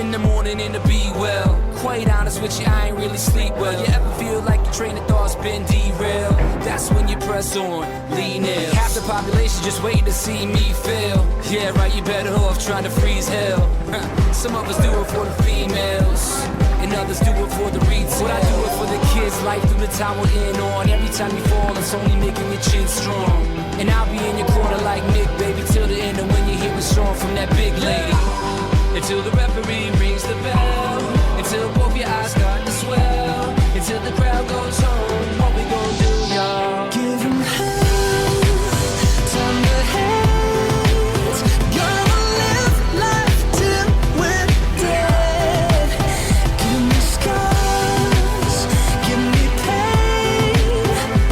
in the morning and to be well. Quite honest with you, I ain't really sleep well. You ever feel like your train of thought's been derailed? That's when you press on, lean in. Half the population just waiting to see me fail. Yeah, right, you better off trying to freeze hell. Some of us do it for the females, and others do it for the retail. What I do it for the kids, life through the time we're in on. Every time you fall, it's only making your chin strong. And I'll be in your corner like Nick, baby, till the end. And when you hear a song from that big lady, until the referee rings the bell, until both your eyes start to swell, until the crowd goes home. What we gon' do, y'all? Give him hell, time to hate. Gonna live life till we're dead. Give me scars, give me pain.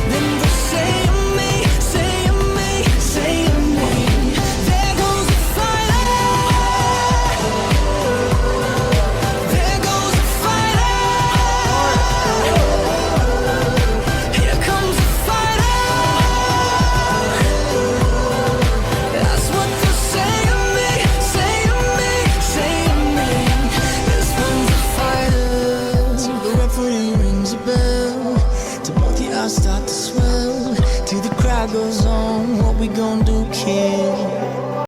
Then they'll say of me, say of me, say of me. There goes the fighter. There goes the fighter. Here comes the fighter. That's what they'll say of me, say of me, say of me. This one's a fighter. Till the referee rings a bell, till both your eyes start to swell, till the crowd goes on. What we gon' do, kid?